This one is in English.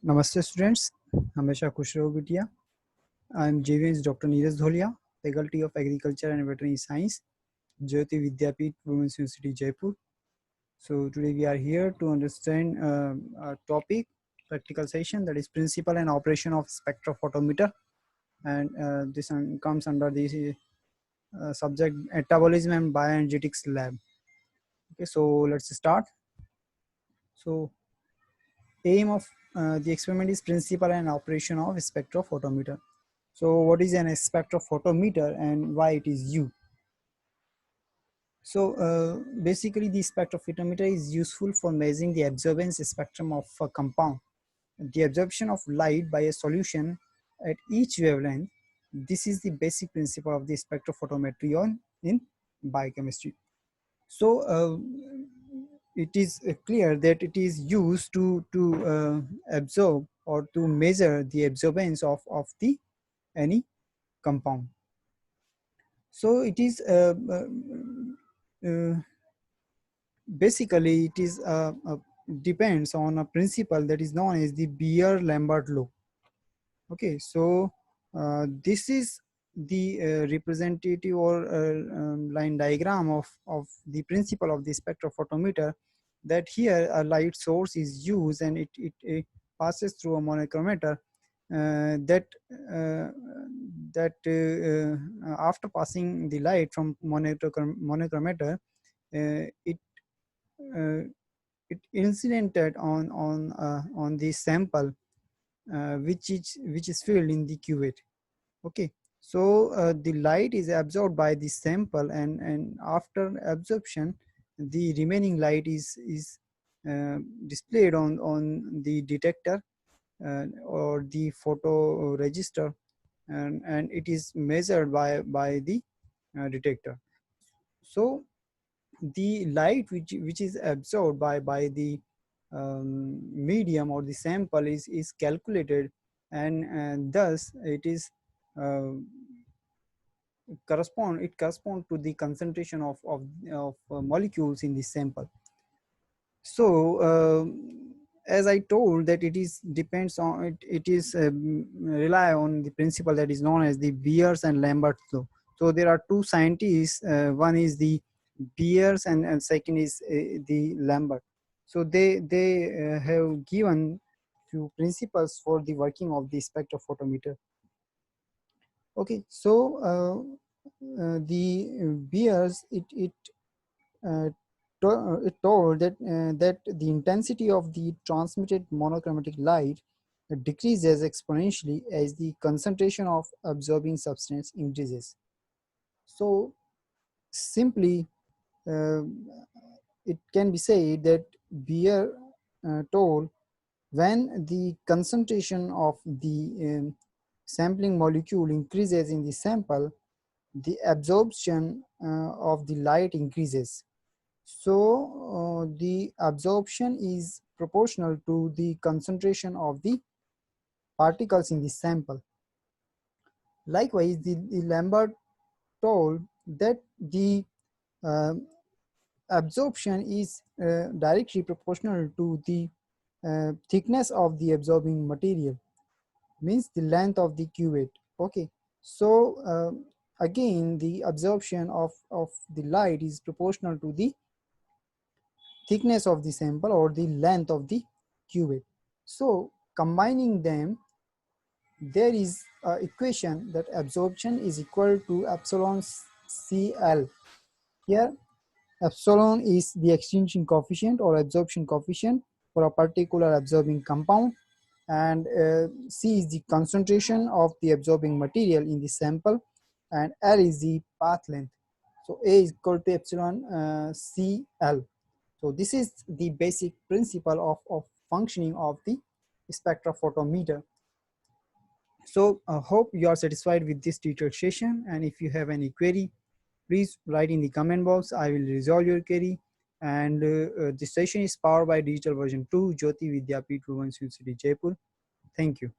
Namaste students, Hamesha खुश रहो बिटिया. I am JV'n's Dr. Neeraj Dholia, Faculty of Agriculture and Veterinary Science, Jayoti Vidhyapeeth, Women's University, Jaipur. So today we are here to understand a topic, practical session, that is principle and operation of spectrophotometer, and this comes under the subject Metabolism and Bioenergetics lab. Okay, so let's start. So aim of the experiment is principle and operation of spectrophotometer. So what is an spectrophotometer and why it is used? So basically the spectrophotometer is useful for measuring the absorbance spectrum of a compound, the absorption of light by a solution at each wavelength. This is the basic principle of the spectrophotometry in biochemistry. So it is clear that it is used to absorb or to measure the absorbance of the any compound. So it is basically it is depends on a principle that is known as the Beer-Lambert law. Okay, so this is the representative or line diagram of the principle of the spectrophotometer, that here a light source is used and it passes through a monochromator after passing the light from monochromator, it uh, it incidented on the sample which is filled in the cuvette. Okay, so the light is absorbed by the sample, and after absorption the remaining light is displayed on the detector or the photoregister, and it is measured by the detector. So the light which is absorbed by the medium or the sample is calculated, and thus it is correspond to the concentration of molecules in the sample. So as I told that it is depends on it is rely on the principle that is known as the Beers and Lambert law. So there are two scientists, one is the Beers and second is the Lambert. So they have given few principles for the working of the spectrophotometer. Okay, so the Beers it told that the intensity of the transmitted monochromatic light decreases exponentially as the concentration of absorbing substance increases. So simply uh, it can be said that Beer told when the concentration of the sampling molecule increases in the sample, the absorption of the light increases. So the absorption is proportional to the concentration of the particles in the sample. Likewise, the Lambert told that the uh, absorption is directly proportional to the thickness of the absorbing material, means the length of the cuvette. Okay, so again the absorption of the light is proportional to the thickness of the sample or the length of the cuvette. So combining them, there is an equation that absorption is equal to epsilon CL. Here epsilon is the extinction coefficient or absorption coefficient for a particular absorbing compound, and C is the concentration of the absorbing material in the sample, and L is the path length. So A is equal to epsilon CL. So this is the basic principle of functioning of the spectrophotometer. So I hope you are satisfied with this detailed session, and if you have any query, please write in the comment box. I will resolve your query. And this session is powered by Digital Version 2, Jyoti Vidhyapeeth, Women's University, Jaipur. Thank you.